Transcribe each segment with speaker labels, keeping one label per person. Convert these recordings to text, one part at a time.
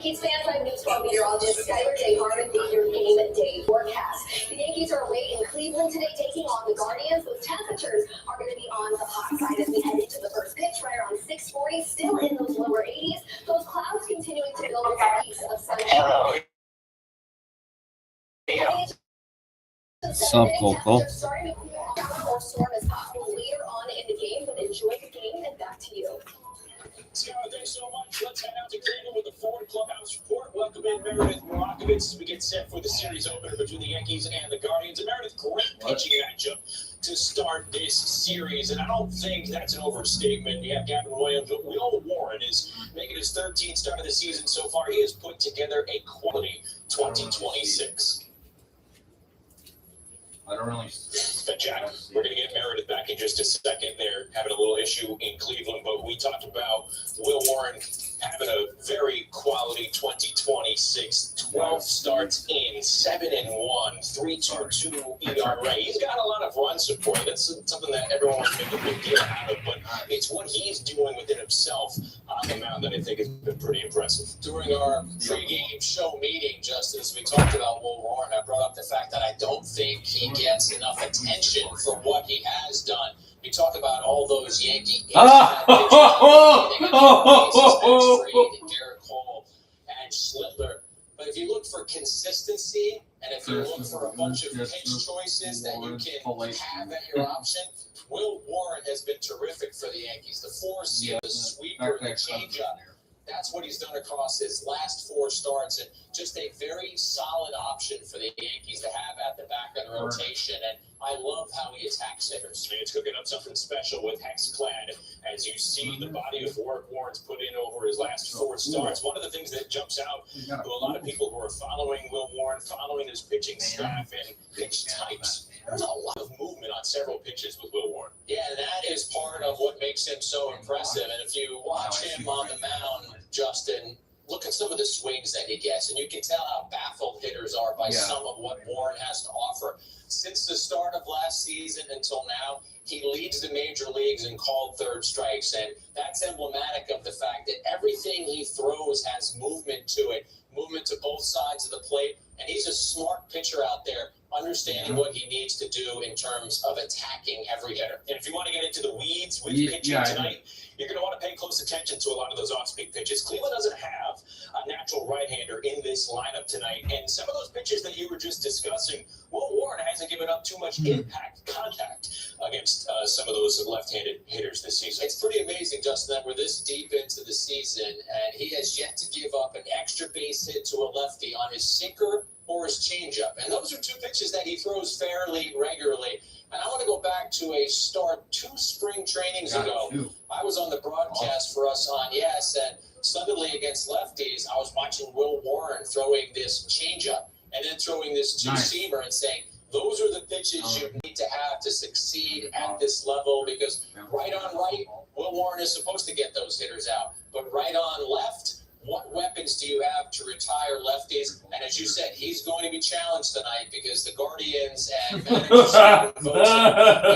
Speaker 1: Yankees fans, I'm news meteorologist Skyler J. Harmon with your game day forecast. The Yankees are away in Cleveland today, taking on the Guardians. Those temperatures are going to be on the hot side as we head into the first pitch, right around 6:40, still in those lower 80s. Those clouds continuing to build with peaks of sunshine.
Speaker 2: Sup, Coco?
Speaker 1: Starting to cool off or storm is possible later on in the game, but enjoy the game and back to you.
Speaker 3: Scott, thanks so much. Let's head out to Cleveland with the Ford Clubhouse Report. Welcome in Meredith Marakovits as we get set for the series opener between the Yankees and the Guardians. And Meredith, great pitching matchup to start this series. And I don't think that's an overstatement. You have Gavin Williams, but Will Warren is making his 13th start of the season so far. He has put together a quality 2026.
Speaker 2: I don't really.
Speaker 3: Jack, we're going to get Meredith back in just a second. They're having a little issue in Cleveland, but we talked about Will Warren having a very quality 2026, 12 starts in, 7-1, 3.22 ERA. He's got a lot of run support. That's something that everyone wants to make a big deal out of, but it's what he's doing within himself on the mound that I think has been pretty impressive. During our pregame show meeting, Justin, as we talked about Will Warren, I brought up the fact that I don't think he gets enough attention for what he has done. You talk about all those Yankee Garrett Cole and Schlittler, but if you look for consistency and if you look for a bunch of pitch choices that you can have at your option, Will Warren has been terrific for the Yankees. The four-seam, the sweeper, the changeup. That's what he's done across his last 4 starts, and just a very solid option for the Yankees to have at the back of the rotation. And I love how he attacks hitters. It's cooking up something special with Hexclad as you see the body of work Warren's put in over his last 4 starts. One of the things that jumps out to a lot of people who are following Will Warren, following his pitching staff and pitch types, there's a lot of movement on several pitches with Will Warren. Yeah, that is part of what makes him so impressive. And if you watch him on the mound, Justin, look at some of the swings that he gets, and you can tell how baffled hitters are by some of what Warren has to offer. Since the start of last season until now, he leads the major leagues in called third strikes, and that's emblematic of the fact that everything he throws has movement to it, movement to both sides of the plate, and he's a smart pitcher out there, understanding what he needs to do in terms of attacking every hitter. And if you want to get into the weeds with pitching tonight, you're going to want to pay close attention to a lot of those off-speed pitches. Cleveland doesn't have a natural right-hander in this lineup tonight, and some of those pitches that you were just discussing, Will Warren hasn't given up too much impact contact against some of those left-handed hitters this season. It's pretty amazing, Justin, that we're this deep into the season, and he has yet to give up an extra base hit to a lefty on his sinker or his changeup. And those are 2 pitches that he throws fairly regularly. And I want to go back to a start 2 spring trainings ago. I was on the broadcast for us on Yes, and suddenly against lefties, I was watching Will Warren throwing this changeup and then throwing this 2-seamer and saying, those are the pitches you need to have to succeed at this level, because right on right, Will Warren is supposed to get those hitters out. But right on left, what weapons do you have to retire lefties? And as you said, he's going to be challenged tonight because the Guardians and managers folks here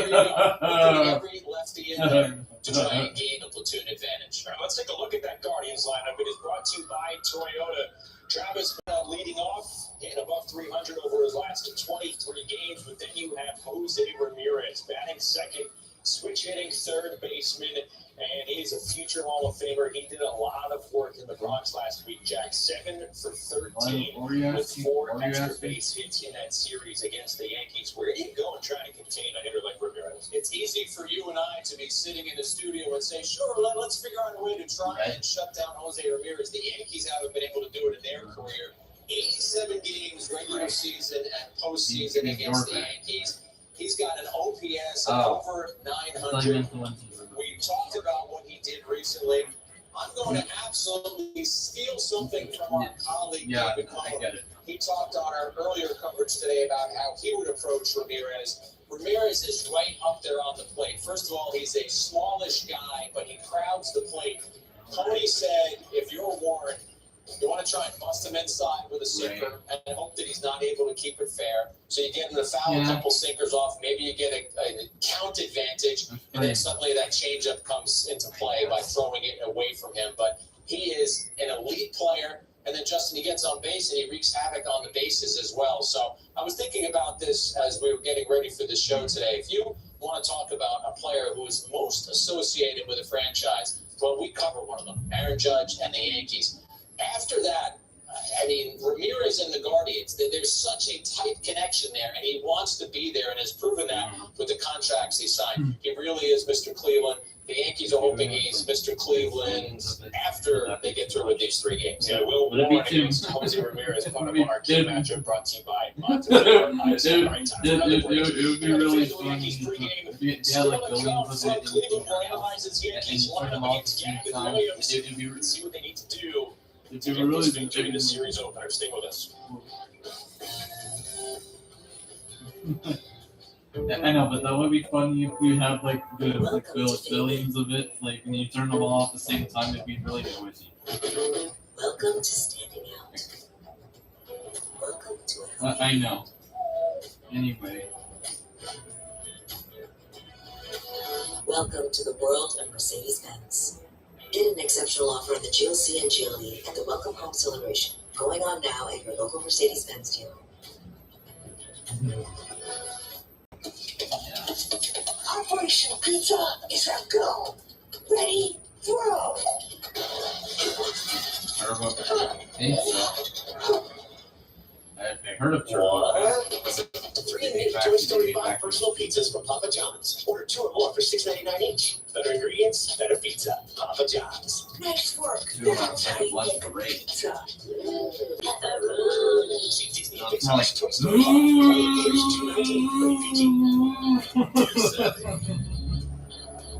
Speaker 3: you go. Putting every lefty in there to try and gain a platoon advantage. All right, let's take a look at that Guardians lineup. It is brought to you by Toyota. Travis leading off, hitting above 300 over his last 23 games. But then you have Jose Ramirez batting second, switch hitting third baseman. And he's a future Hall of Famer. He did a lot of work in the Bronx last week, Jack. 7 for 13 with 4 extra base hits in that series against the Yankees. Where do you go and try to contain a hitter like Ramirez? It's easy for you and I to be sitting in the studio and say, sure, let's figure out a way to try and shut down Jose Ramirez. The Yankees haven't been able to do it in their career. 87 games regular season and postseason against the Yankees. He's got an OPS of over 900. We talked about what he did recently. I'm going to absolutely steal something from our colleague, David Cullen. He talked on our earlier coverage today about how he would approach Ramirez. Ramirez is right up there on the plate. First of all, he's a smallish guy, but he crowds the plate. Tony said, if you're Warren, you want to try and bust him inside with a sinker and hope that he's not able to keep it fair. So you get him to foul a couple sinkers off. Maybe you get a count advantage, and then suddenly that changeup comes into play by throwing it away from him. But he is an elite player. And then Justin, he gets on base and he wreaks havoc on the bases as well. So I was thinking about this as we were getting ready for this show today. If you want to talk about a player who is most associated with a franchise, well, we cover one of them, Aaron Judge and the Yankees. After that, I mean, Ramirez and the Guardians, there's such a tight connection there, and he wants to be there and has proven that with the contracts he signed. He really is Mr. Cleveland. The Yankees are hoping he's Mr. Cleveland after they get through with these 3 games. Yeah, we'll warn against Jose Ramirez, part of our key matchup brought to you by Montevideo.
Speaker 4: It would be really funny if you had like billions of it
Speaker 3: Cleveland will analyze its Yankees lineup against Gavin Williams. See what they need to do.
Speaker 4: If you were really
Speaker 3: doing the series opener, stay with us.
Speaker 4: I know, but that would be funny if we have like billions of it, like, and you turn them all off at the same time. It'd be really noisy.
Speaker 5: Welcome to Standing Out. Welcome to a
Speaker 4: I know. Anyway.
Speaker 5: Welcome to the world of Mercedes-Benz. Get an exceptional offer on the GLC and GLE at the Welcome Home Celebration, going on now at your local Mercedes-Benz dealer. Operation Pizza is a go. Ready, throw.
Speaker 4: I heard of Turbo.
Speaker 3: 3 and 8 Toy Story 5 personal pizzas from Papa John's. Order 2 or more for $6.99 each. Better ingredients, better pizza. Papa John's.
Speaker 5: Nice work.
Speaker 4: That's like a less parade.
Speaker 5: Pizza.
Speaker 3: See Disney Pixar's Toy Story 5.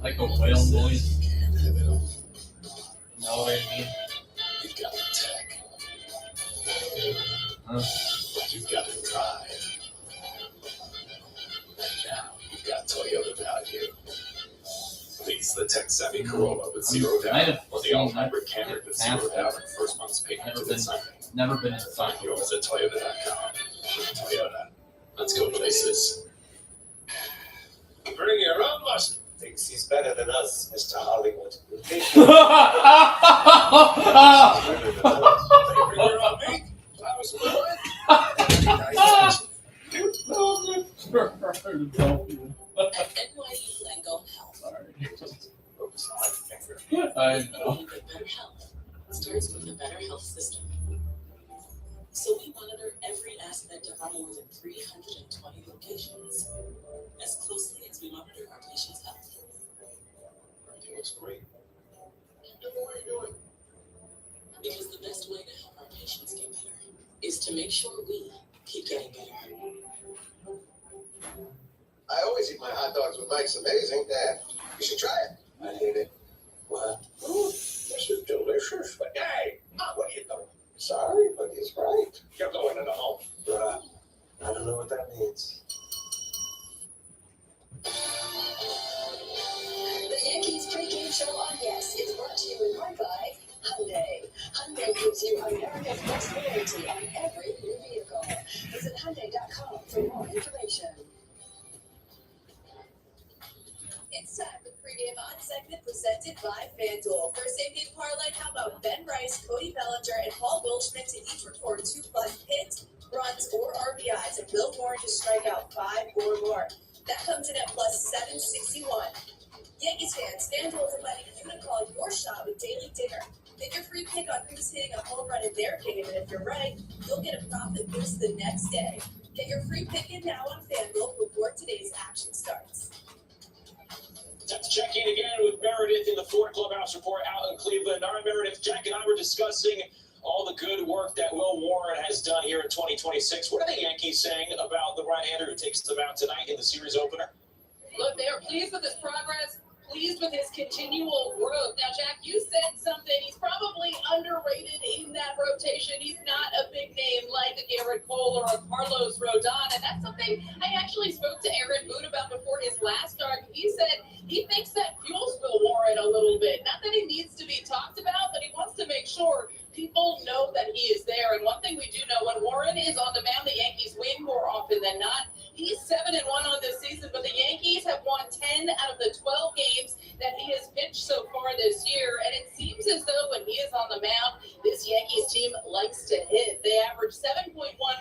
Speaker 4: Like a whale noise. Know what I mean?
Speaker 3: You've got the tech.
Speaker 4: Huh?
Speaker 3: You've got the drive. And now you've got Toyota value. Lease the tech-savvy Corolla with 0 down, or the all-hybrid Camry with 0 down and first month's payment to the signing.
Speaker 4: Never been inside.
Speaker 3: Find yours at Toyota.com. Toyota. Let's go places. Bring your own Mustang. Thinks he's better than us, Mr. Hollywood. Bring your own me. I was
Speaker 5: NYU Langone Health.
Speaker 4: I know.
Speaker 5: Better health starts with a better health system. So we monitor every aspect of our more than 320 locations as closely as we monitor our patients' health.
Speaker 3: Everything looks great.
Speaker 5: What are you doing? Because the best way to help our patients get better is to make sure we keep getting better.
Speaker 6: I always eat my hot dogs with Mike's Amazing. Dad, you should try it.
Speaker 3: I hate it. What? This is delicious. But hey, what are you doing?
Speaker 6: Sorry, but he's right.
Speaker 3: You're going into the home.
Speaker 6: I don't know what that means.
Speaker 1: The Yankees pregame show on Yes is brought to you in part by Hyundai. Hyundai gives you America's best warranty on every new vehicle. Visit Hyundai.com for more information. It's time for the pregame on segment presented by FanDuel. First same game parlay, how about Ben Rice, Cody Bellinger, and Paul Goldschmidt to each record 2+ hits, runs, or RBIs, and Will Warren to strike out 5 or more. That comes in at plus 761. Yankees fans, FanDuel is inviting you to call your shot with Daily Digger. Get your free pick on who's hitting a home run in their game, and if you're right, you'll get a profit boost the next day. Get your free pick in now on FanDuel before today's action starts.
Speaker 3: Time to check in again with Meredith in the Ford Clubhouse Report out in Cleveland. All right, Meredith, Jack and I were discussing all the good work that Will Warren has done here in 2026. What are the Yankees saying about the right-hander who takes them out tonight in the series opener?
Speaker 7: Look, they are pleased with his progress, pleased with his continual growth. Now, Jack, you said something. He's probably underrated in that rotation. He's not a big name like a Garrett Cole or a Carlos Rodon, and that's something I actually spoke to Aaron Boone about before his last start. He said he thinks that fuels Will Warren a little bit. Not that he needs to be talked about, but he wants to make sure people know that he is there. And one thing we do know, when Warren is on the mound, the Yankees win more often than not. He's 7-1 on this season, but the Yankees have won 10 out of the 12 games that he has pitched so far this year. And it seems as though when he is on the mound, this Yankees team likes to hit. They average 7.1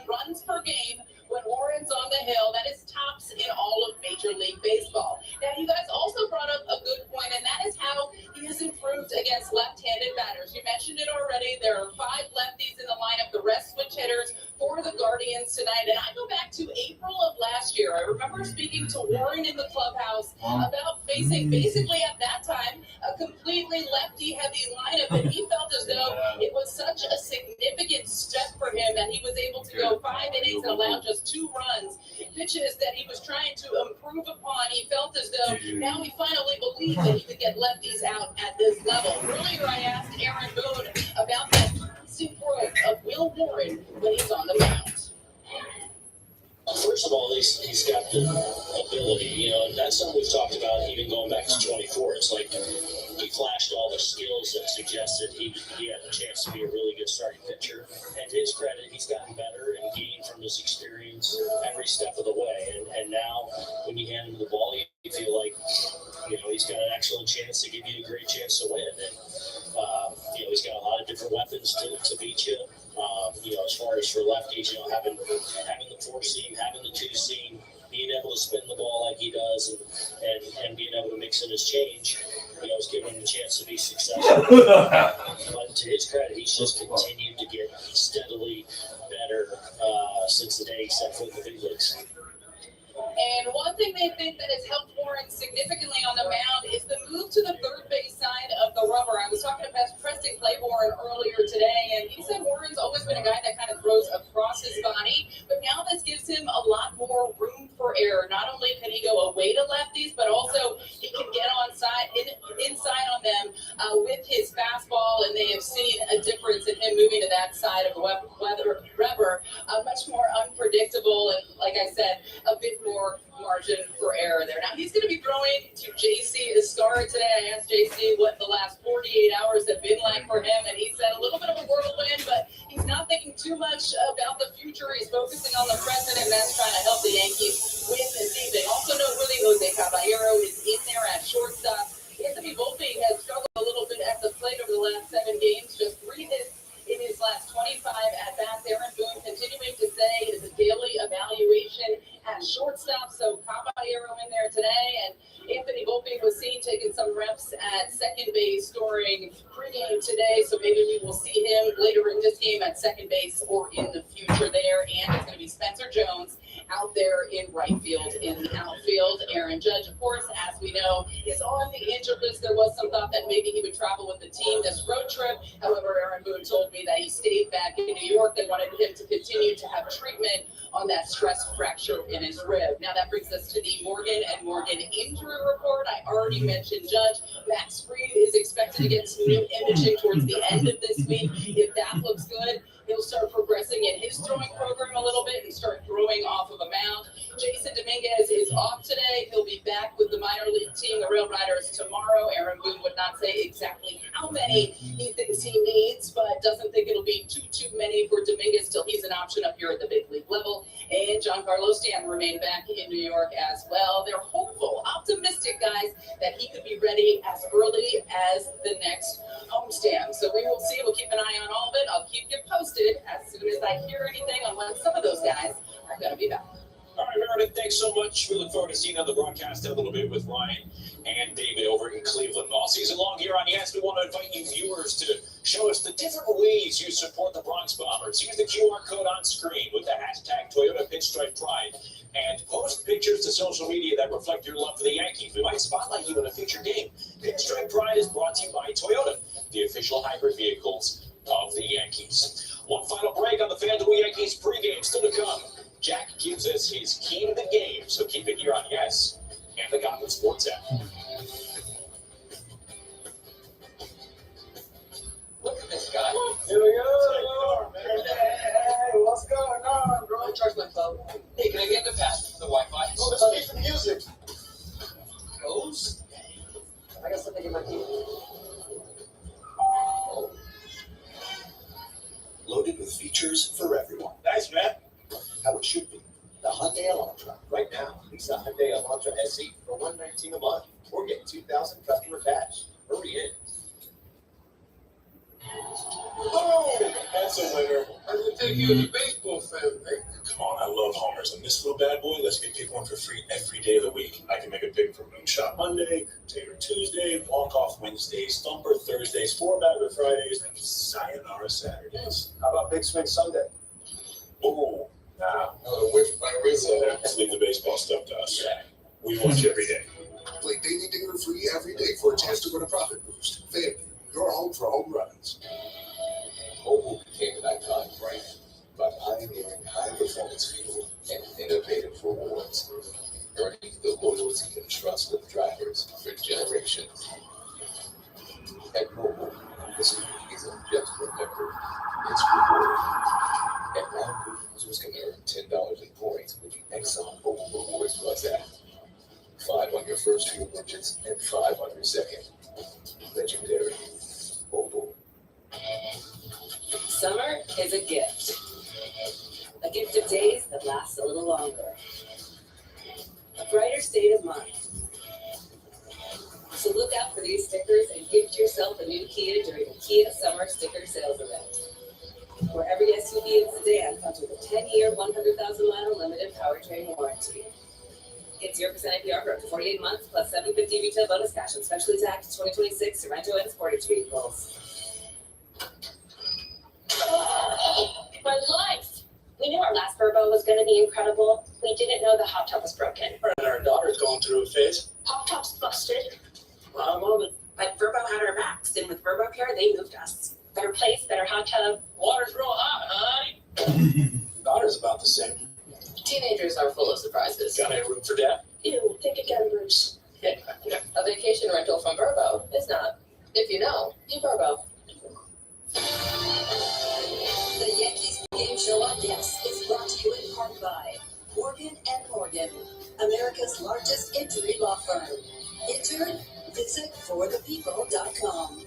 Speaker 7: runs per game when Warren's on the hill. That is tops in all of Major League Baseball. Now, you guys also brought up a good point, and that is how he has improved against left-handed batters. You mentioned it already. There are 5 lefties in the lineup. The rest switch hitters for the Guardians tonight. And I go back to April of last year. I remember speaking to Warren in the clubhouse about facing, basically at that time, a completely lefty-heavy lineup, and he felt as though it was such a significant step for him that he was able to go 5 innings and allow just 2 runs. Pitches that he was trying to improve upon. He felt as though now he finally believed that he could get lefties out at this level. Earlier, I asked Aaron Boone about that constant growth of Will Warren when he's on the mound.
Speaker 3: First of all, he's got the ability, and that's something we've talked about even going back to 24. It's like he flashed all the skills that suggested he had a chance to be a really good starting pitcher. And to his credit, he's gotten better and gained from his experience every step of the way. And now, when you hand him the ball, you feel like, he's got an excellent chance to give you a great chance to win. And, he's got a lot of different weapons to beat you. As far as for lefties, having the 4-seam, having the 2-seam, being able to spin the ball like he does, and being able to mix in his change, has given him a chance to be successful. But to his credit, he's just continued to get steadily better since the day he set foot in the big leagues.
Speaker 7: And one thing they think that has helped Warren significantly on the mound is the move to the third base side of the rubber. I was talking to Preston Claiborne earlier today, and he said Warren's always been a guy that kind of throws across his body, but now this gives him a lot more room for error. Not only can he go away to lefties, but also he can get inside on them with his fastball, and they have seen a difference in him moving to that side of the rubber, much more unpredictable, and like I said, a bit more margin for error there. Now he's going to be throwing to JC Escara today. I asked JC what the last 48 hours have been like for him, and he said a little bit of a whirlwind, but he's not thinking too much about the future. He's focusing on the present, and that's trying to help the Yankees win this evening. Also noteworthy, Jose Caballero is in there at shortstop. Anthony Volpe has struggled a little bit at the plate over the last 7 games, just 3 hits in his last 25 at-bats. Aaron Boone continuing to say it is a daily evaluation at shortstop, so Caballero in there today, and Anthony Volpe was seen taking some reps at second base during pregame today, so maybe we will see him later in this game at second base or in the future there. And it's going to be Spencer Jones out there in right field. In the outfield, Aaron Judge, of course, as we know, is on the injured list. There was some thought that maybe he would travel with the team this road trip. However, Aaron Boone told me that he stayed back in New York. They wanted him to continue to have treatment on that stress fracture in his rib. Now that brings us to the Morgan & Morgan injury report. I already mentioned Judge. Max Fried is expected to get some new imaging towards the end of this week. If that looks good, he'll start progressing in his throwing program a little bit and start throwing off of a mound. Jason Dominguez is off today. He'll be back with the minor league team, the Rail Riders, tomorrow. Aaron Boone would not say exactly how many he thinks he needs, but doesn't think it'll be too many for Dominguez till he's an option up here at the big league level. And Giancarlo Stanton remained back in New York as well. They're hopeful, optimistic guys that he could be ready as early as the next homestand. So we will see. We'll keep an eye on all of it. I'll keep you posted as soon as I hear anything on when some of those guys are going to be back.
Speaker 3: All right, Meredith, thanks so much. We look forward to seeing you on the broadcast in a little bit with Ryan and David over in Cleveland. All season long here on Yes, we want to invite you viewers to show us the different ways you support the Bronx Bombers. Use the QR code on screen with the hashtag Toyota Pinstripe Pride and post pictures to social media that reflect your love for the Yankees. We might spotlight you in a future game. Pinstripe Pride is brought to you by Toyota, the official hybrid vehicles of the Yankees. One final break on the FanDuel Yankees pregame still to come. Jack gives us his key to the game, so keep it here on Yes and the Gotham Sports app. Look at this guy.
Speaker 6: Here we go. Hey, what's going on, bro?
Speaker 3: I charge my phone. Hey, can I get the pass for the Wi-Fi?
Speaker 6: Oh, let's keep the music.
Speaker 3: Goes.
Speaker 6: I got something in my teeth.
Speaker 8: Loaded with features for everyone.
Speaker 6: Nice, man.
Speaker 8: How it should be. The
Speaker 6: Hyundai Elantra. Right now, lease a Hyundai Elantra SE for $119 a month, or get $2,000 customer cash. Hurry in. Oh, that's a winner. I didn't think you were a baseball fan, right?
Speaker 8: Come on, I love homers, and this little bad boy lets me pick one for free every day of the week. I can make a pick for Moonshot Monday, Tater Tuesday, Walk Off Wednesdays, Thumper Thursdays, Four Bagger Fridays, and Sayonara Saturdays.
Speaker 6: How about Big Swing Sunday?
Speaker 8: Oh, nah.
Speaker 6: Oh, the whiff by Rizzo.
Speaker 8: Let's leave the baseball stuff to us. We watch every day.
Speaker 6: Play Daily Dinger free every day for a chance to win a profit boost. FanDuel, your home for home runs. Mobile became an iconic brand by pioneering high-performance fuel and innovative rewards, earning the loyalty and trust of drivers for generations. At Mobile, this isn't just remembered, it's rewarded. And now users can earn $10 in points with the Exxon Mobil Rewards Plus app. 5 on your first fuel purchase and 5 on your second. Legendary. Mobile.
Speaker 5: Summer is a gift. A gift of days that lasts a little longer. A brighter state of mind. So look out for these stickers and gift yourself a new Kia during the Kia Summer Sticker Sales Event, where every SUV and sedan comes with a 10-year, 100,000-mile limited powertrain warranty. Get 0% APR for up to 48 months, plus $750 retail bonus cash on specially taxed 2026 Sorento and Sportage vehicles.
Speaker 1: My life! We knew our last Verbo was going to be incredible. We didn't know the hot tub was broken.
Speaker 8: And our daughter's going through a phase.
Speaker 1: Hot tub's busted.
Speaker 5: But Verbo had our backs, and with Verbo Care, they moved us.
Speaker 1: Better place, better hot tub.
Speaker 3: Water's real hot, honey.
Speaker 8: Daughter's about the same.
Speaker 7: Teenagers are full of surprises.
Speaker 8: Got any room for dad?
Speaker 1: Ew, think again, Bruce.
Speaker 7: A vacation rental from Verbo is not. If you know, you Verbo.
Speaker 5: The Yankees Game Show on Yes is brought to you in part by Morgan & Morgan, America's largest injury law firm. Injured? Visit forthepeople.com.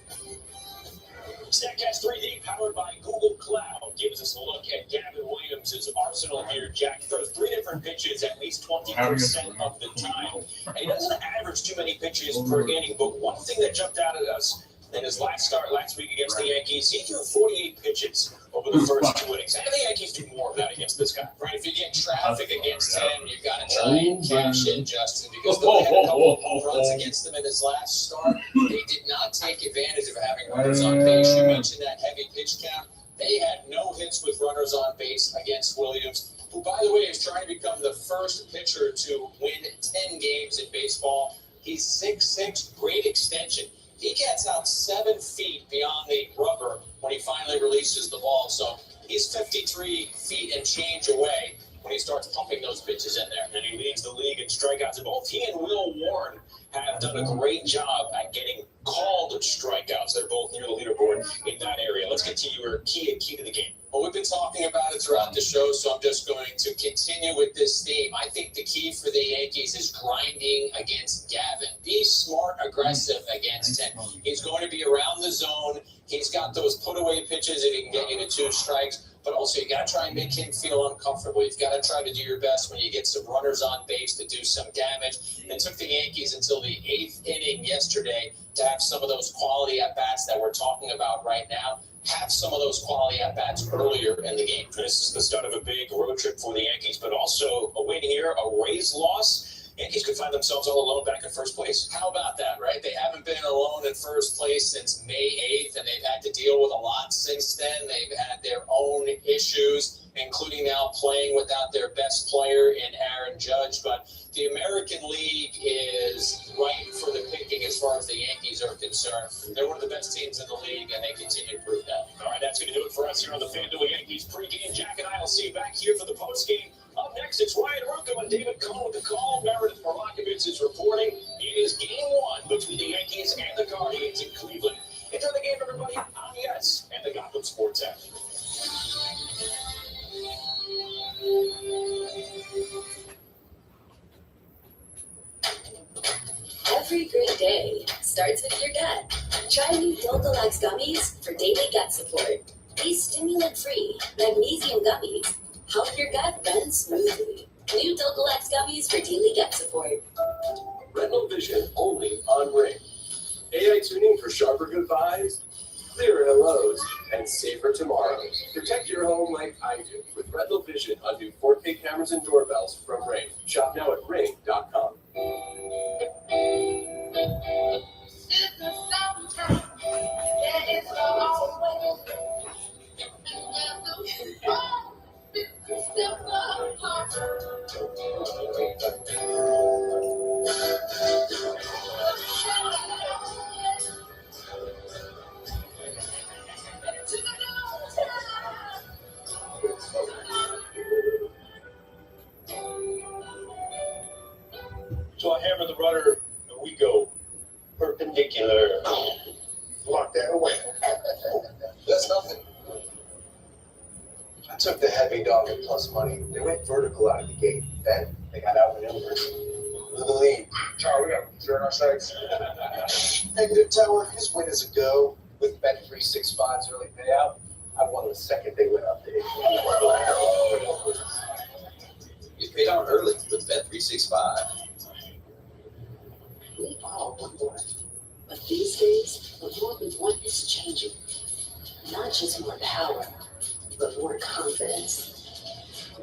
Speaker 3: StatCast 3D, powered by Google Cloud, gives us a look at Gavin Williams' arsenal here. Jack throws 3 different pitches at least 20% of the time. And he doesn't average too many pitches per inning, but one thing that jumped out at us in his last start last week against the Yankees, he threw 48 pitches over the first 2 innings. And the Yankees do more of that against this guy, right? If you get traffic against him, you've got to try and cash in, Justin, because though they had a couple of home runs against him in his last start, they did not take advantage of having runners on base. You mentioned that heavy pitch count. They had no hits with runners on base against Williams, who, by the way, is trying to become the first pitcher to win 10 games in baseball. He's 6'6", great extension. He gets out 7 feet beyond the rubber when he finally releases the ball. So he's 53 feet and change away when he starts pumping those pitches in there. And he leads the league in strikeouts. And both he and Will Warren have done a great job at getting called strikeouts. They're both near the leaderboard in that area. Let's get to your key to the game. Well, we've been talking about it throughout the show, so I'm just going to continue with this theme. I think the key for the Yankees is grinding against Gavin. Be smart, aggressive against him. He's going to be around the zone. He's got those put-away pitches that he can get you to 2 strikes. But also, you got to try and make him feel uncomfortable. You've got to try to do your best when you get some runners on base to do some damage. It took the Yankees until the 8th inning yesterday to have some of those quality at-bats that we're talking about right now. Have some of those quality at-bats earlier in the game. This is the start of a big road trip for the Yankees, but also awaiting here a Rays loss. Yankees could find themselves all alone back in first place. How about that, right? They haven't been alone in first place since May 8th, and they've had to deal with a lot since then. They've had their own issues, including now playing without their best player in Aaron Judge. But the American League is ripe for the picking as far as the Yankees are concerned. They're one of the best teams in the league, and they continue to prove that. All right, that's going to do it for us here on the FanDuel Yankees pregame. Jack and I will see you back here for the postgame. Up next, it's Ryan Rucco and David Cohn with the call. Meredith Morlakovich is reporting. It is game 1 between the Yankees and the Guardians in Cleveland. Enjoy the game, everybody, on Yes and the Gotham Sports app.
Speaker 5: Every great day starts with your gut. Try new Dulcolax gummies for daily gut support. These stimulant-free magnesium gummies help your gut run smoothly. New Dulcolax gummies for daily gut support.
Speaker 3: Retinal vision only on Ring. AI tuning for sharper goodbyes, clearer hellos, and safer tomorrows. Protect your home like I do with Retinal Vision on new 4K cameras and doorbells from Ring. Shop now at ring.com.
Speaker 8: So I hammer the rudder, and we go perpendicular.
Speaker 6: Lock that away. That's nothing. I took the heavy dog at plus money. They went vertical out of the gate. Then they got outmaneuvered. With the lead. Tower, we got clear on our sights. Negative tower, his win is a go. With Bet365's early payout, I won the second they went up.
Speaker 9: You paid out early with Bet365.
Speaker 5: We all want more. But these days, the more we want is changing. Not just more power, but more confidence.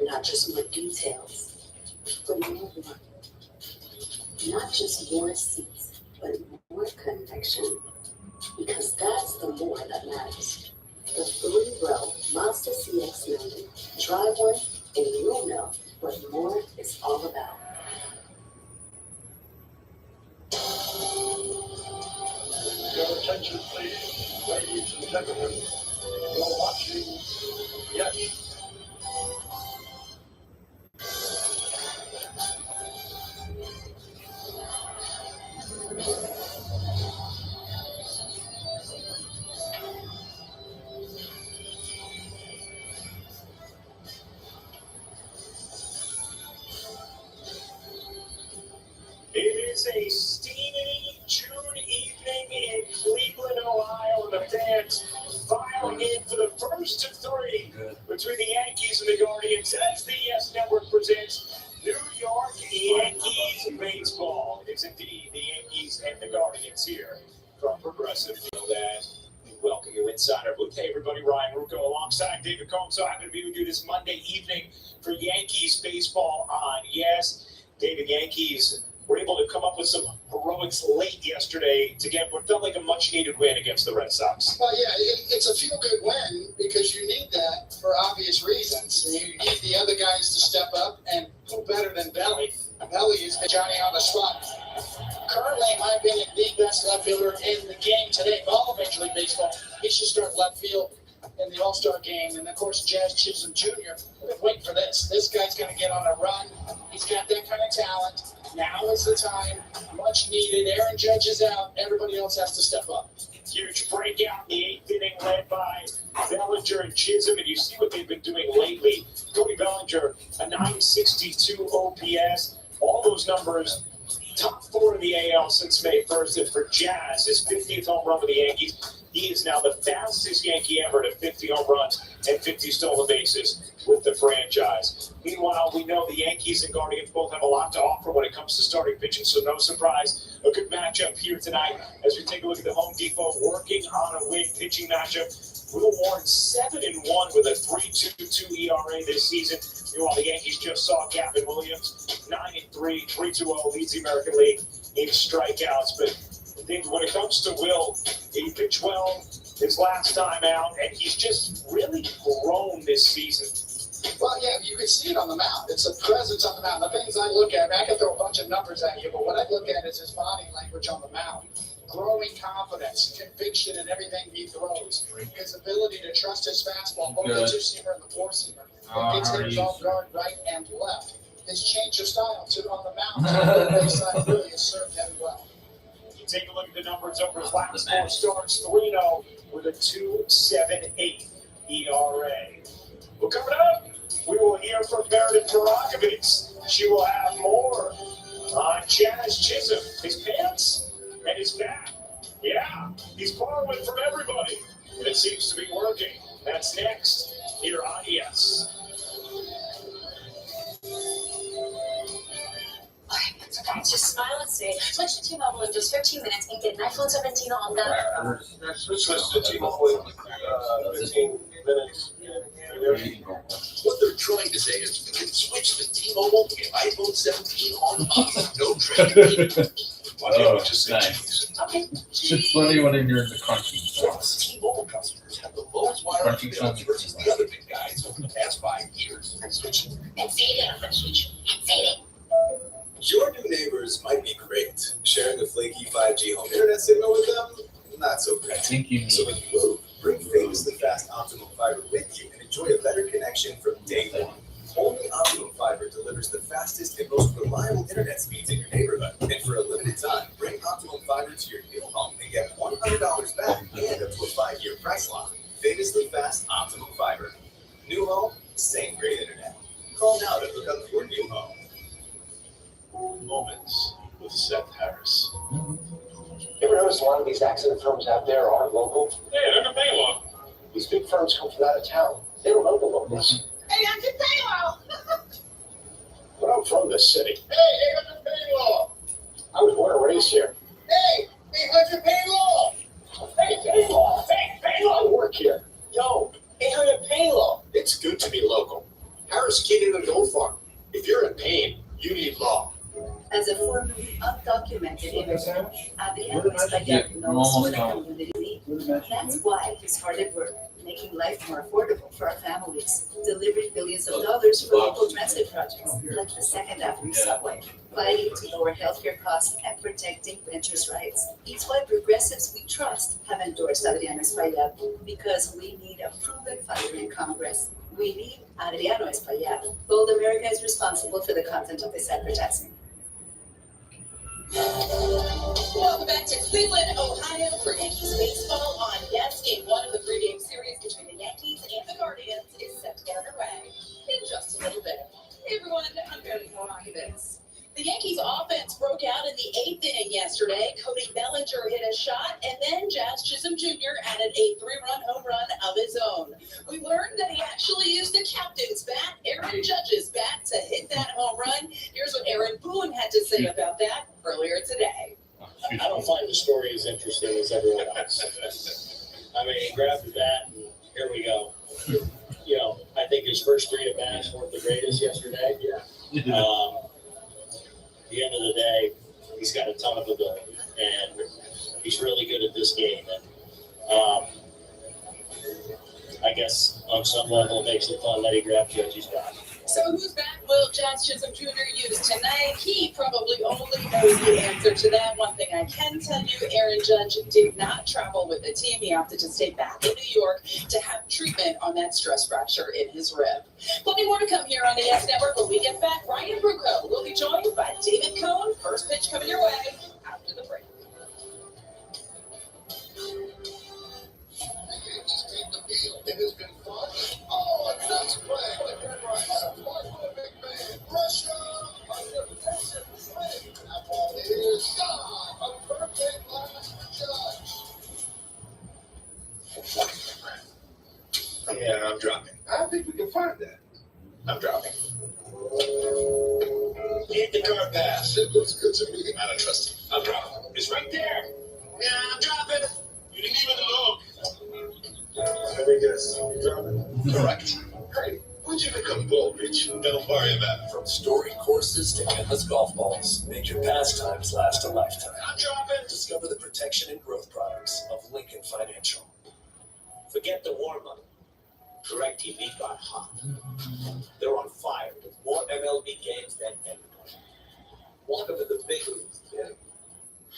Speaker 5: Not just more details, but more fun. Not just more seats, but more connection. Because that's the more that matters. The 3-row Mazda CX-90. Drive one, and you'll know what more is all about.
Speaker 8: Your attention, please, ladies and gentlemen. You're watching. Yes. It is a steamy June evening in Cleveland, Ohio, and the fans filing in for the first of three between the Yankees and the Guardians as the YES Network presents New York Yankees baseball. It's indeed the Yankees and the Guardians here from Progressive. You know that. We welcome you inside our booth. Hey, everybody, Ryan Rucco alongside David Combs. So happy to be with you this Monday evening for Yankees baseball on YES. David, Yankees were able to come up with some heroics late yesterday to get what felt like a much-needed win against the Red Sox.
Speaker 10: Well, yeah, it's a feel-good win because you need that for obvious reasons. You need the other guys to step up, and who better than Belly? Belly is Johnny on the spot. Currently, in my opinion, the best left fielder in the game today, of all of Major League Baseball. He should start left field in the All-Star game. And, of course, Jazz Chisholm Jr. We've been waiting for this. This guy's going to get on a run. He's got that kind of talent. Now is the time. Much needed. Aaron Judge is out. Everybody else has to step up.
Speaker 8: Huge breakout in the eighth inning led by Bellinger and Chisholm, and you see what they've been doing lately. Cody Bellinger, a 962 OPS. All those numbers, top 4 in the AL since May 1st. And for Jazz, his 50th home run with the Yankees. He is now the fastest Yankee ever to 50 home runs and 50 stolen bases with the franchise. Meanwhile, we know the Yankees and Guardians both have a lot to offer when it comes to starting pitching, so no surprise. A good matchup here tonight as we take a look at the Home Depot working on a win pitching matchup. Will Warren 7-1 with a 3.22 ERA this season. Meanwhile, the Yankees just saw Gavin Williams 9-3, 3.20 leads the American League in strikeouts. But I think when it comes to Will, he pitched well his last time out, and he's just really grown this season.
Speaker 10: Well, yeah, you can see it on the mound. It's a presence on the mound. The things I look at, I can throw a bunch of numbers at you, but what I look at is his body language on the mound. Growing confidence, conviction in everything he throws. His ability to trust his fastball, both the 2-seamer and the 4-seamer. It gets hitters off guard right and left. His change of style, too, on the mound, the side really has served him well.
Speaker 8: You take a look at the numbers over his last 4 starts, 3-0 with a 2.78 ERA. Well, coming up, we will hear from Meredith Barakovitz. She will have more on Jazz Chisholm, his pants and his back. Yeah, he's borrowing from everybody, and it seems to be working. That's next here on YES.
Speaker 5: Just smile and say, switch to T-Mobile in just 15 minutes and get an iPhone 17 on that.
Speaker 8: Switch to T-Mobile in 15 minutes.
Speaker 6: What they're trying to say is we can switch to T-Mobile to get iPhone 17 on us. No trade. Why don't we just say
Speaker 4: Nice.
Speaker 6: cheese?
Speaker 5: Okay.
Speaker 4: It's funny when you're in the crunching
Speaker 6: Plus, T-Mobile customers have the lowest wireless
Speaker 4: Crunching
Speaker 6: bills
Speaker 4: sound.
Speaker 6: versus the other big guys over the past 5 years. Switch.
Speaker 9: Your new neighbors might be great. Sharing a flaky 5G home internet signal with them, not so
Speaker 4: I
Speaker 9: great.
Speaker 4: think you
Speaker 9: So
Speaker 4: need
Speaker 9: when you move, bring famously fast Optimum Fiber with you and enjoy a better connection from day one. Only Optimum Fiber delivers the fastest and most reliable internet speeds in your neighborhood. And for a limited time, bring Optimum Fiber to your new home and get $100 back and up to a 5-year price lock. Famously fast Optimum Fiber. New home, same great internet. Call now to hook up your new home.
Speaker 8: Moments with Seth Harris.
Speaker 10: You ever notice a lot of these accident firms out there are local?
Speaker 8: Hey, they're gonna pay long.
Speaker 10: These big firms come from out of town. They don't know the locals.
Speaker 7: Hey, I'm just saying,
Speaker 10: But I'm from this city. Hey, 800 Paylol. I was born and raised here. Hey, 800 Paylol. Hey, Paylol. Hey, Paylol. I work here. Yo, 800 Paylol. It's good to be local. Harris Keenan and Gold Farm. If you're in pain, you need law.
Speaker 5: As a formerly undocumented immigrant, Adriano
Speaker 4: Yeah,
Speaker 5: Espaillat
Speaker 4: I'm
Speaker 5: knows
Speaker 4: almost
Speaker 5: what a
Speaker 4: done.
Speaker 5: community needs. That's why he's hard at work, making life more affordable for our families, delivering billions of dollars for local transit projects, like the Second Avenue subway, fighting to lower healthcare costs and protecting renters' rights. It's why progressives we trust have endorsed Adriano Espaillat, because we need a proven fighter in Congress. We need Adriano Espaillat. Bold America is responsible for the content of this advertising.
Speaker 7: welcome back to Cleveland, Ohio for Yankees baseball on Yes. Game 1 of the pregame series between the Yankees and the Guardians is set to get underway in just a little bit. Hey everyone, I'm Barry Moragivitz. The Yankees offense broke out in the 8th inning yesterday. Cody Bellinger hit a shot, and then Jazz Chisholm Jr. added a 3-run home run of his own. We learned that he actually used the captain's bat, Aaron Judge's bat, to hit that home run. Here's what Aaron Boone had to say about that earlier today.
Speaker 10: I don't find the story as interesting as everyone else. I mean, he grabbed the bat and here we go. You know, I think his first 3 at bats weren't the greatest yesterday. At the end of the day, he's got a ton of ability and he's really good at this game. And I guess on some level it makes it fun that he grabbed Judge's bat.
Speaker 7: So whose bat will Jazz Chisholm Jr. use tonight? He probably only knows the answer to that. One thing I can tell you, Aaron Judge did not travel with the team. He opted to stay back in New York to have treatment on that stress fracture in his rib. Plenty more to come here on the Yes Network. When we get back, Ryan Brucco will be joined by David Cohn. First pitch coming your way after the break.
Speaker 6: It has been fun. Oh, a nice play. Support for the big man. Pressure. Under pressure. Swing. That ball is gone. A perfect last Judge. Yeah, I'm dropping. I think we can find that. I'm dropping. Hit the guard pass. It looks good to me. I don't trust him. I'm dropping. It's right there. Yeah, I'm dropping. You didn't even look. Very good. Correct. Hey, when'd you become bold, Rich? Don't worry about it. From story courses to endless golf balls, make your pastimes last a lifetime. I'm dropping. Discover the protection and growth products of Lincoln Financial. Forget the warm-up. DirecTV got hot. They're on fire with more MLB games than anyone. Welcome to the big leagues, kid.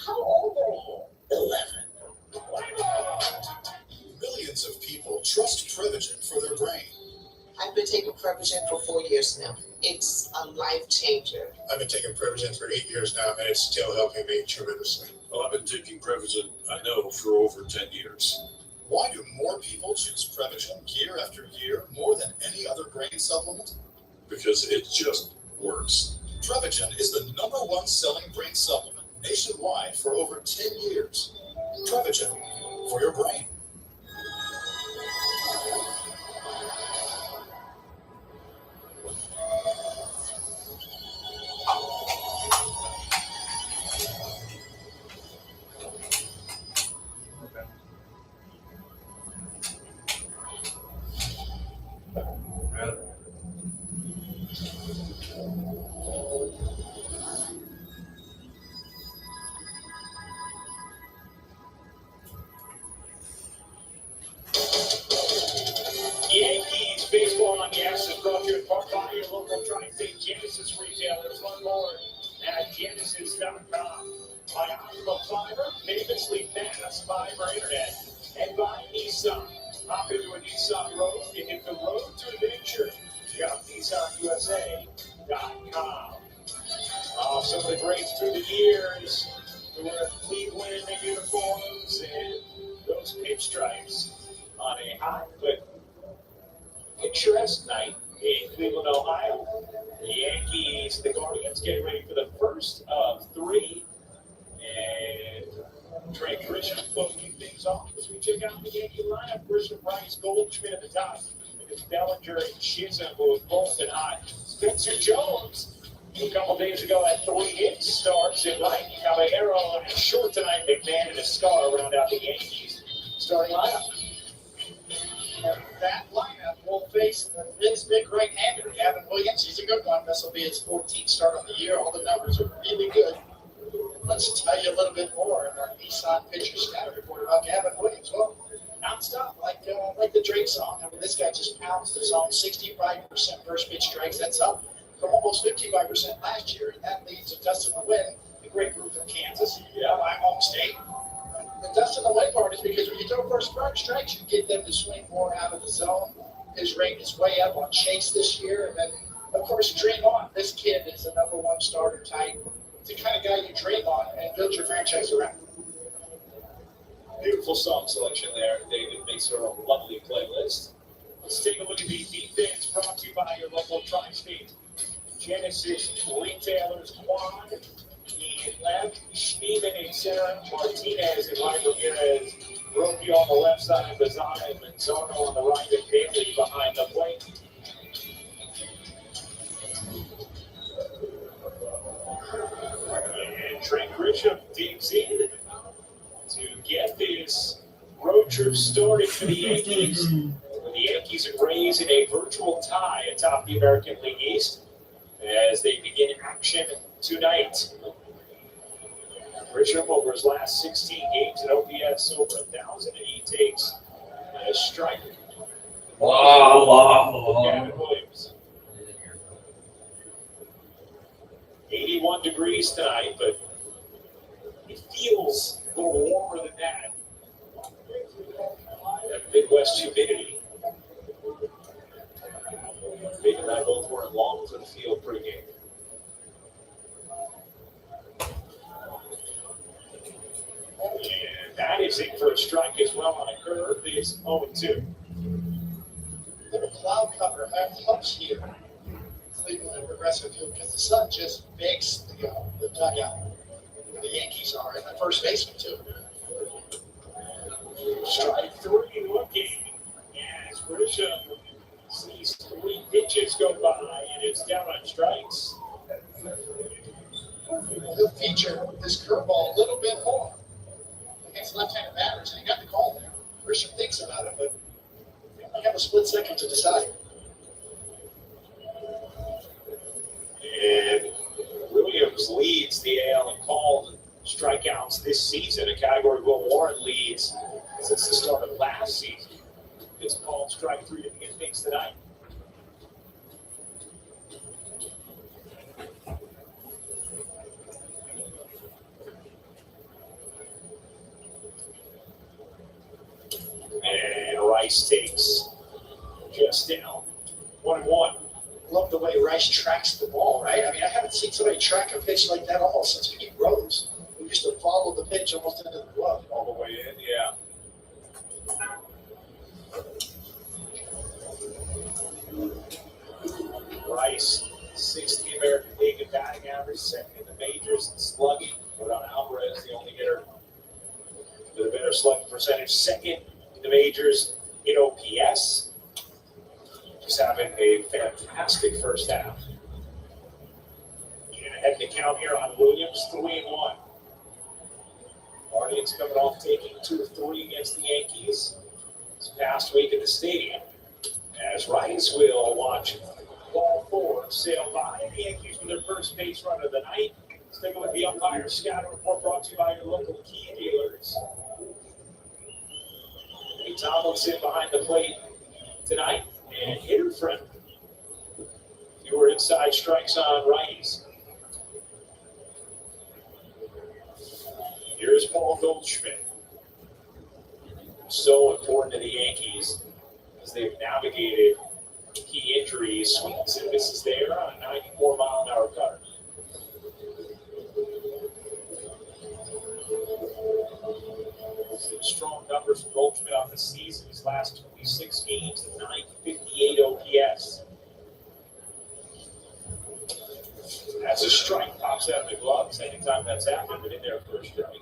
Speaker 6: How old are you? 11. Millions of people trust Prevagen for their brain.
Speaker 11: I've been taking Prevagen for 4 years now. It's a life changer.
Speaker 6: I've been taking Prevagen for 8 years now, and it's still helping me tremendously.
Speaker 8: Well, I've been taking Prevagen, I know, for over 10 years.
Speaker 6: Why do more people choose Prevagen year after year more than any other brain supplement?
Speaker 8: Because it just works.
Speaker 6: Prevagen is the #1 selling brain supplement nationwide for over 10 years. Prevagen, for your brain.
Speaker 8: Yankees baseball on gas is brought to you in part by your local Tri-State Genesis retailers. Learn more at genesis.com. By Optimum Fiber, famously fast fiber internet, and by Nissan. Hop into a Nissan Road and hit the road to adventure. Shop NissanUSA.com. Some of the greats through the years who wear Cleveland uniforms and those pinstripes on a hot but picturesque night in Cleveland, Ohio. The Yankees, the Guardians, getting ready for the first of three. And Trey Grisham closing things off as we check out the Yankee lineup. Grisham, Rice, Goldschmidt at the top. It's Bellinger and Chisholm, who have both been hot. Spencer Jones, a couple days ago, had 3 hits, starts at right. Caballero and short tonight. McMahon and Escar round out the Yankees starting lineup.
Speaker 10: That lineup will face his big right-hander, Gavin Williams. He's a good one. This will be his 14th start of the year. All the numbers are really good. Let's tell you a little bit more in our Nissan Pitcher Stat Report about Gavin Williams. Well, nonstop, like the Drake song. I mean, this guy just pounds the zone. 65% first pitch strikes. That's up from almost 55% last year. And that leads to Dustin Nguyen, the great group from Kansas, my home state. The Dustin Nguyen part is because when you throw first strikes, you get them to swing more out of the zone. His rate is way up on chase this year. And then, of course, dream on. This kid is the #1 starter type. It's the kind of guy you dream on and build your franchise around.
Speaker 8: Beautiful song selection there. David makes her a lovely playlist. Let's take a look at the defense brought to you by your local Tri-State Genesis retailers. Quad in left, Schneeman in center, Martinez and Ryan Ramirez, Rocky on the left side, Bazana and Manzano on the right, and Bailey behind the plate. And Trent Grisham digs in to get this road trip started for the Yankees. With the Yankees and Rays in a virtual tie atop the American League East as they begin action tonight. Grisham over his last 16 games at OPS over 1,000, and he takes a strike. Gavin Williams. 81 degrees tonight, but it feels a little warmer than that. That Midwest humidity. Big and I both were long for the field pregame. And that is it for a strike as well on a curve. It's 0-2.
Speaker 10: Little cloud cover helps here. Cleveland and Progressive Field because the sun just bakes the dugout where the Yankees are and the first baseman too.
Speaker 8: Strike 3 looking as Grisham sees 3 pitches go by and it's down on strikes.
Speaker 10: He'll feature this curveball a little bit more against left-handed batters, and he got the call there. Grisham thinks about it, but I have a split second to decide.
Speaker 8: And Williams leads the AL in called strikeouts this season, a category Will Warren leads since the start of last season. It's called strike 3 to begin things tonight. And Rice takes just down 1-1.
Speaker 10: Love the way Rice tracks the ball, right? I mean, I haven't seen somebody track a pitch like that almost since Pete Rose. We used to follow the pitch almost into the glove.
Speaker 8: All the way in, yeah. Rice, 6th in the American League in batting average, 2nd in the majors in slugging. Rodon Alvarez, the only hitter with a better slugging percentage, 2nd in the majors in OPS. Just having a fantastic first half. And ahead to count here on Williams, 3-1. Guardians coming off taking 2 of 3 against the Yankees this past week at the stadium. As Rice will watch ball 4 sail by, the Yankees with first base runner of the night. Sticking with the umpire scatter report brought to you by your local key dealers. Nate Tomlinson behind the plate tonight and hitter friendly. Fewer inside strikes on righties. Here's Paul Goldschmidt. So important to the Yankees as they've navigated key injuries. Sweetson misses there on a 94-mile-an-hour cutter. Strong numbers for Goldschmidt on the season. His last 26 games, 958 OPS. That's a strike, pops out of the gloves. Anytime that's happened, but in there for a strike.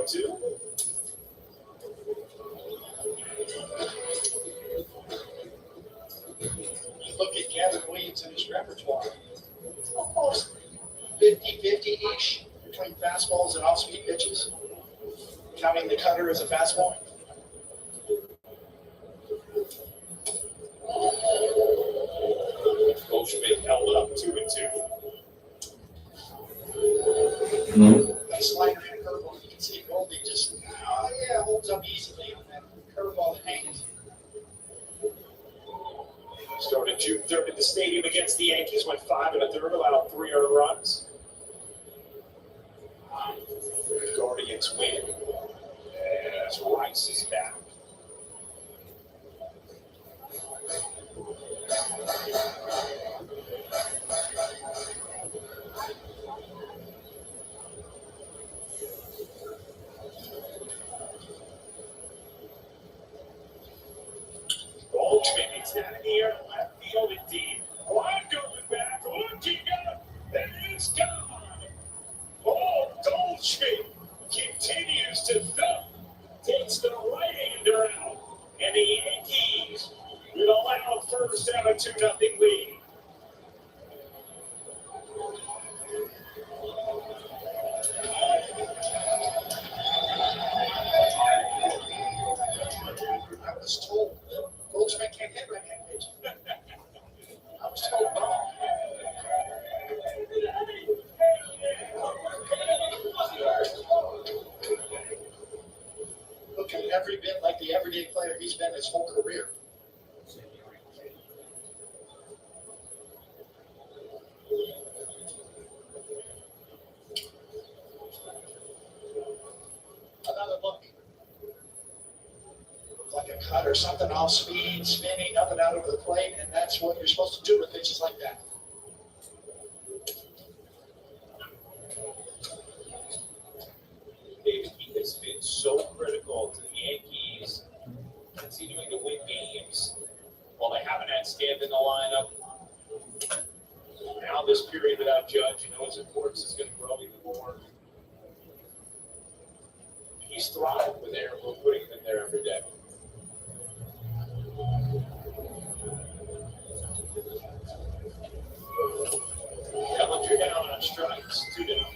Speaker 8: Two.
Speaker 10: You look at Gavin Williams and his repertoire, it's almost 50-50-ish between fastballs and off-speed pitches, counting the cutter as a fastball.
Speaker 8: Goldschmidt held up 2-2.
Speaker 10: That slider and curveball, you can see Goldie just, holds up easily on that curveball that hangs.
Speaker 8: Started June 3rd at the stadium against the Yankees, went 5 1/3, allowed 3 earned runs. The Guardians win as Rice is back. Goldschmidt is down in the air, left field and deep. Line going back, looking up, and it's gone. Oh, Goldschmidt continues to thump, takes the right-hander out, and the Yankees will allow first have a 2-0 lead.
Speaker 10: I was told Goldschmidt can't hit right-hand pitch. I was told wrong. Looking every bit like the everyday player he's been his whole career. Another look. Looked like a cut or something off speed, spinning up and out over the plate, and that's what you're supposed to do with pitches like that.
Speaker 8: David, he has been so critical to the Yankees continuing to win games. Well, they haven't had Stanton in the lineup. Now this period without Judge, his importance is going to grow even more. He's thrived with Aaron. We're putting him in there every day. Bellinger down on strikes, 2 down.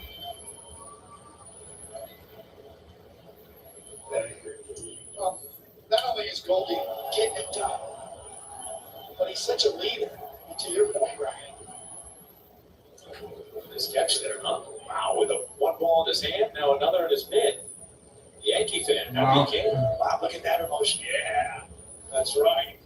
Speaker 10: Well, not only is Goldie getting it done, but he's such a leader. And to your point, Ryan.
Speaker 8: This catch there, huh? Wow, with a 1 ball in his hand, now another in his mitt. Yankee fan, now he can.
Speaker 10: Wow, look at that emotion.
Speaker 8: Yeah, that's right.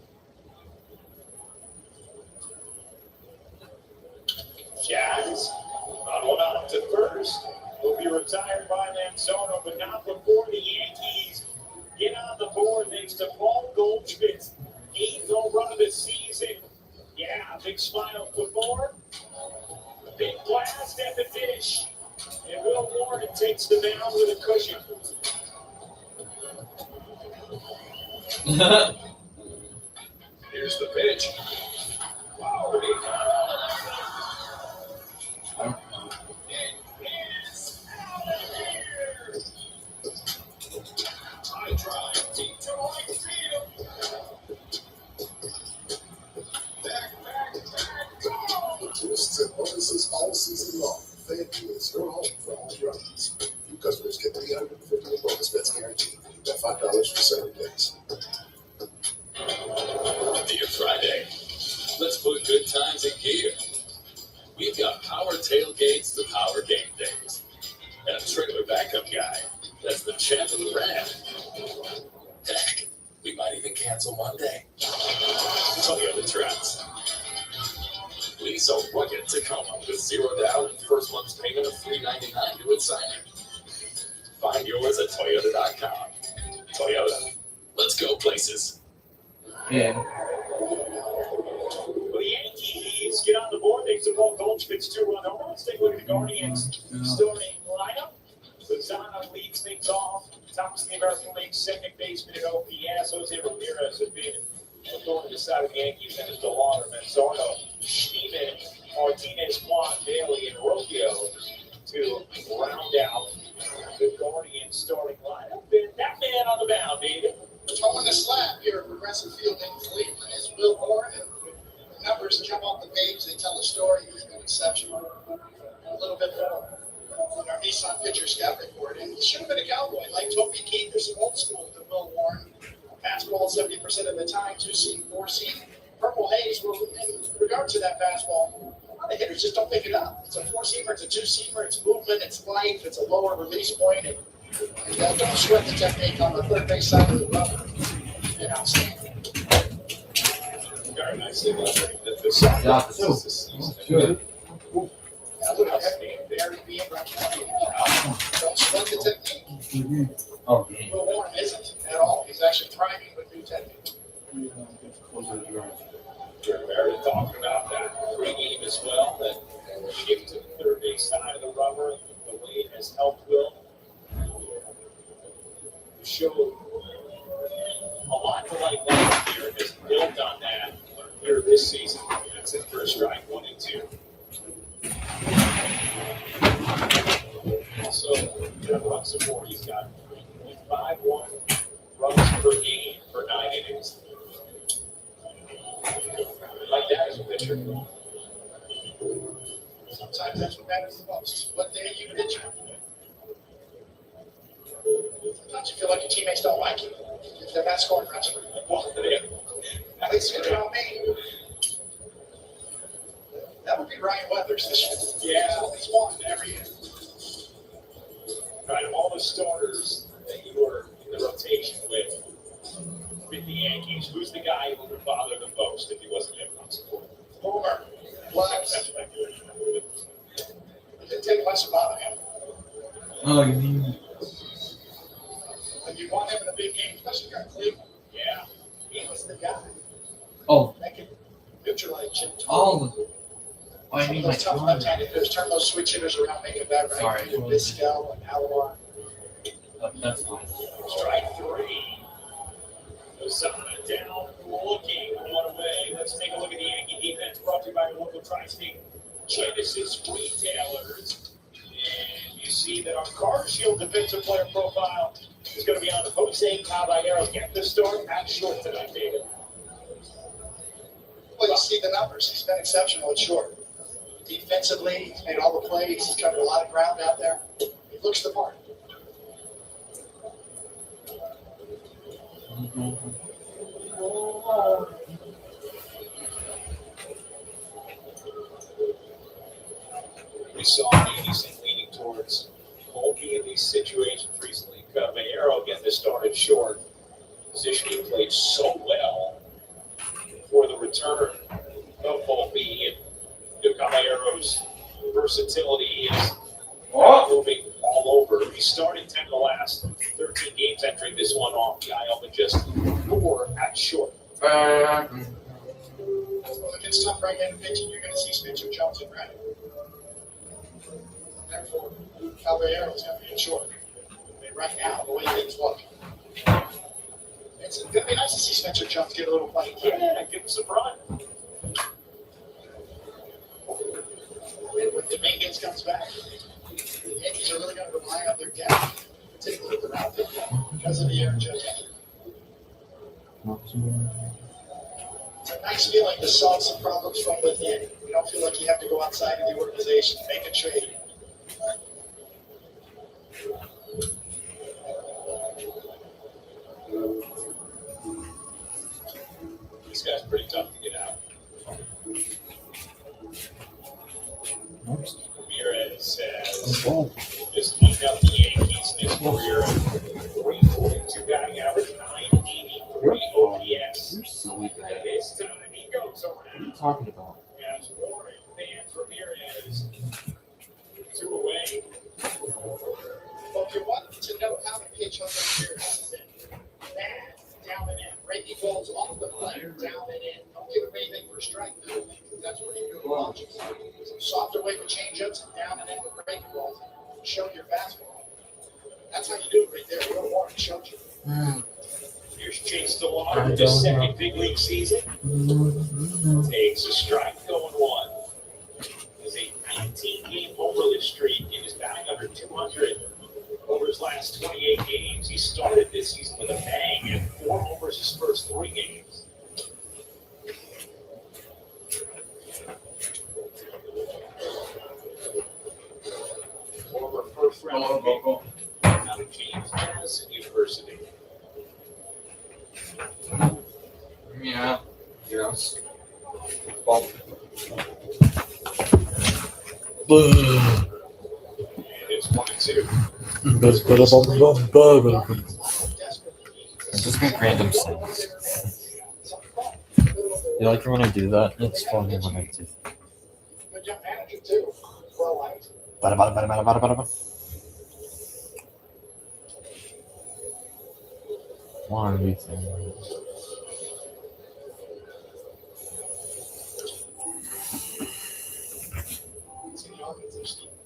Speaker 8: Jazz on 1 out to first. Will be retired by Manzano, but not before the Yankees get on the board thanks to Paul Goldschmidt's 8th home run of the season. Yeah, big smile for Moore. Big blast at the dish. And Will Warren takes the mound with a cushion. Here's the pitch. Wow. I drive deep to right field. Back, gone.
Speaker 6: FanDuel is your home for home runs. New customers get $350 in bonus bets guaranteed. You bet $5 for 7 days.
Speaker 12: Dear Friday, let's put good times in gear. We've got power tailgates to power game days. And a trailer backup guy that's the champ of the ramp. Heck, we might even cancel Monday. Toyota Tracks. Lease a rugged Tacoma with $0 down and first month's payment of $399 to its signing. Find yours at Toyota.com. Toyota. Let's go places.
Speaker 4: Yeah.
Speaker 8: Well, the Yankees get on the board. They took all Goldschmidt's 2-run home run. Let's take a look at the Guardians starting lineup. Lozano leads things off. Tops in the American League, second baseman at OPS. Jose Ramirez has been a thorn in the side of the Yankees, and it's DeLauder, Manzardo, Steven, Martinez, Juan, Bailey, and Rocchio to round out the Guardians starting lineup. And that man on the mound, David.
Speaker 10: Throwing the slab here at Progressive Field in Cleveland is Will Warren. The numbers come off the page. They tell a story. He's been exceptional. And a little bit more in our Nissan Pitcher Scout Report. And he should have been a Cowboy. Like Toby Keith, there's some old school to Will Warren. Fastball 70% of the time, 2-seam, 4-seam. Purple Haze, well, in regard to that fastball, a lot of hitters just don't pick it up. It's a 4-seamer, it's a 2-seamer, it's movement, it's life, it's a lower release point. And don't sweat the technique on the third base side of the rubber. And outstanding.
Speaker 8: Very nicely done. The side of the season.
Speaker 2: Good.
Speaker 10: Now look at that being very being right now. Don't sweat the technique.
Speaker 2: Oh, yeah.
Speaker 10: Will Warren isn't at all. He's actually thriving with new technique.
Speaker 8: Jerry Meredith talking about that pregame as well, that shift to the third base side of the rubber, the way it has helped Will. Showed a lot to like last year, has built on that here this season. That's it for a strike, 1 and 2. Also, Jeff run support. He's got 3.51 runs per game for 9 innings. Like that as a pitcher.
Speaker 10: Sometimes that's what matters the most. What day you pitch. Sometimes you feel like your teammates don't like you. If they're not scoring runs for you.
Speaker 8: Well,
Speaker 10: At least you know me. That would be Ryan Weathers this year.
Speaker 8: yeah,
Speaker 10: He's won every year.
Speaker 8: right, of all the starters that you were in the rotation with the Yankees, who's the guy who would bother the most if he wasn't in run support?
Speaker 10: Boomer. Was. It didn't take much to bother him.
Speaker 4: Oh, you mean?
Speaker 10: But you want him in a big game, especially here in Cleveland.
Speaker 8: Yeah.
Speaker 10: He was the guy
Speaker 4: Oh,
Speaker 10: that could neutralize Jim Thome.
Speaker 4: all. Oh, I
Speaker 10: Some
Speaker 4: mean
Speaker 10: of
Speaker 4: my
Speaker 10: those tough
Speaker 4: phone.
Speaker 10: left-handed hitters turn those switch hitters around, make it better.
Speaker 4: Sorry.
Speaker 10: Right? Vizquel and Alomar.
Speaker 4: That's fine.
Speaker 8: Strike 3. Osana down, looking one away. Let's take a look at the Yankee defense brought to you by local Tri-State Genesis Retailers. And you see that our Card Shield defensive player profile is going to be on the Jose Caballero. Get the start at short tonight, David.
Speaker 10: Well, you see the numbers. He's been exceptional at short. Defensively, he's made all the plays. He's covered a lot of ground out there. He looks the part.
Speaker 8: We saw Anderson leaning towards Volpe in these situations recently. Caballero getting this started short. Position he played so well for the return of Volpe. And Caballero's versatility is moving all over. He started 10 of the last 13 games entering this one off. Guile, but just 4 at short.
Speaker 10: Well, against tough right-handed pitching, you're going to see Spencer Jones and right. Therefore, Caballero's going to be in short. I mean, right now, the way things look. It's going to be nice to see Spencer Jones get a little play.
Speaker 8: Yeah, give him some run.
Speaker 10: When Dominguez comes back, the Yankees are really going to rely on their depth, particularly with the outfield, because of the Aaron Judge. It's a nice feeling to solve some problems from within. You don't feel like you have to go outside of the organization, make a trade,
Speaker 12: This guy's pretty tough to get out. Ramirez has just eaten up the Yankees in his career. 342 batting average, 983 OPS.
Speaker 4: You're silly
Speaker 12: And
Speaker 4: bad.
Speaker 12: this time he goes
Speaker 4: What are you
Speaker 12: around.
Speaker 4: talking about?
Speaker 12: As Warren fans Ramirez 2 away.
Speaker 10: Well, if you want to know how to pitch on the year, that down and in. Breaking balls off the plate, down and in. Don't give him anything for a strike. That's what you do. Launches. Softer way with changeups and down and in with breaking balls. Show your fastball. That's how you do it right there. Real Warren showed you.
Speaker 12: Here's Chase DeLong in his second big league season. Takes a strike, going 1. His a 19-game homerless streak and is batting under 200 over his last 28 games. He started this season with a bang and 4 homers his first 3 games. Former first-round pick out of James Madison University.
Speaker 4: Yeah. Yes.
Speaker 12: And it's 1-2.
Speaker 2: Just make random sounds. You like it when I do that? It's funny when I do.
Speaker 10: Good young manager, too. Well liked.
Speaker 2: Bada bada bada bada bada bada bada. Why are we saying that?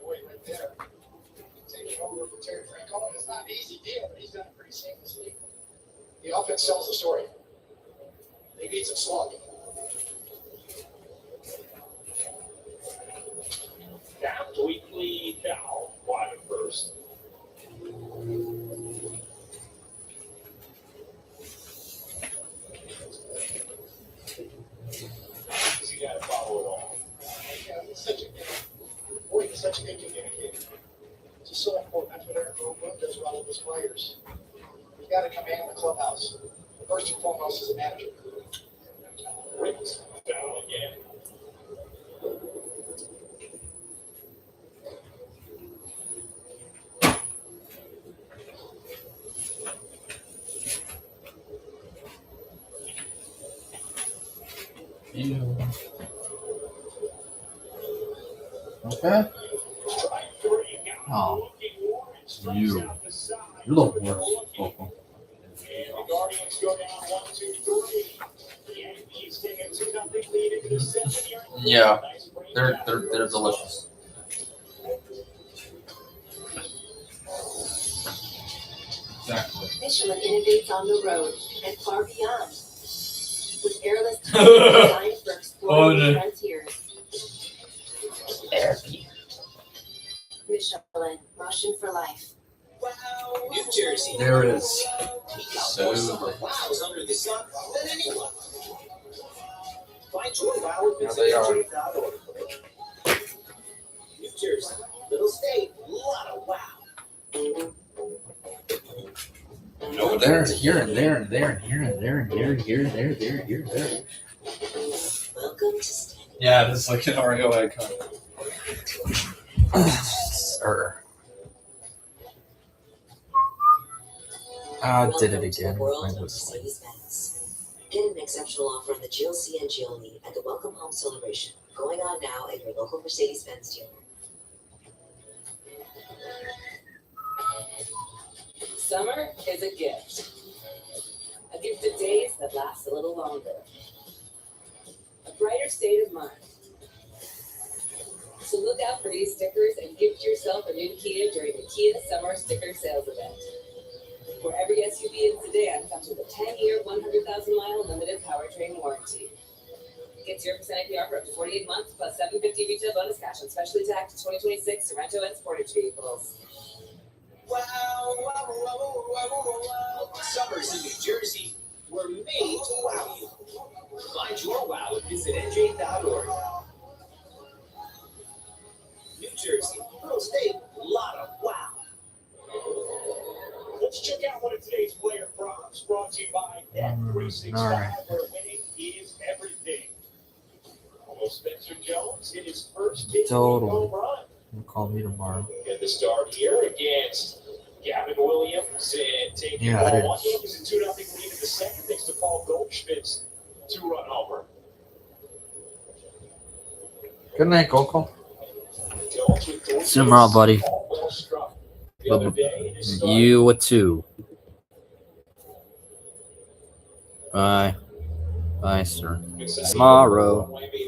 Speaker 10: Boy, right there. Taking over for Terry Francona. It's not an easy deal, but he's done it pretty seamlessly. The offense tells the story. He beats it sloppy.
Speaker 12: Down to Weekly now, wide at first. He got to follow it all.
Speaker 10: Yeah, he's such a good communicator. It's just so important. That's what Eric Boone does with all of his players. He's got to command the clubhouse. First and foremost as a manager.
Speaker 12: Ricks down again.
Speaker 2: You. Okay. Oh. You. You're the worst. Vocal.
Speaker 12: And the Guardians go down 1-2-3. The Yankees take a 2-0 lead into the 7th here.
Speaker 2: Yeah. They're delicious.
Speaker 4: Exactly.
Speaker 1: Michelin innovates on the road and far beyond. With airless designed for exploring new frontiers. Michelin, motion for life.
Speaker 9: New Jersey.
Speaker 2: There it is.
Speaker 9: So wows under the sun than anyone. Find your wow at
Speaker 2: There they are.
Speaker 9: visitNJ.org. New Jersey, little state, lot of wow.
Speaker 2: Over there, here and there and there and here and there and here and here and there, there, here, there.
Speaker 5: Welcome to Stanley.
Speaker 2: Yeah, this is like an Oreo icon. Sir. Did it again.
Speaker 5: World
Speaker 2: I
Speaker 5: of
Speaker 2: was like,
Speaker 5: Mercedes-Benz. Get an exceptional offer on the GLC and GLE at the Welcome Home Celebration, going on now at your local Mercedes-Benz dealer. Summer is a gift. A gift of days that last a little longer. A brighter state of mind. So look out for these stickers and gift yourself a new Kia during the Kia Summer Sticker Sales Event. Where every SUV in sedan comes with a 10-year, 100,000-mile limited powertrain warranty. Get 0% APR for up to 48 months, plus $750 retail bonus cash on specially taxed 2026 Sorento and Sportage vehicles.
Speaker 9: Wow, wow, wow, wow, wow. Summers in New Jersey were made to wow you. Find your wow at visitNJ.org. New Jersey, little state, lot of wow.
Speaker 12: Let's check out one of today's player props brought to you by Bet365, where winning is
Speaker 8: Jones hit his first big
Speaker 2: Totally.
Speaker 8: home run.
Speaker 2: Call me tomorrow.
Speaker 8: Get the start here against Gavin Williams and taking
Speaker 2: Yeah, I did.
Speaker 8: one. Yankees a 2-0 lead in the second thanks to Paul Goldschmidt's 2-run homer.
Speaker 2: Good night, Coco.
Speaker 8: Jones with 3
Speaker 2: See you tomorrow, buddy.
Speaker 8: well struck. The other day, his start
Speaker 2: You too. Bye. Bye, sir. Tomorrow.
Speaker 8: Miami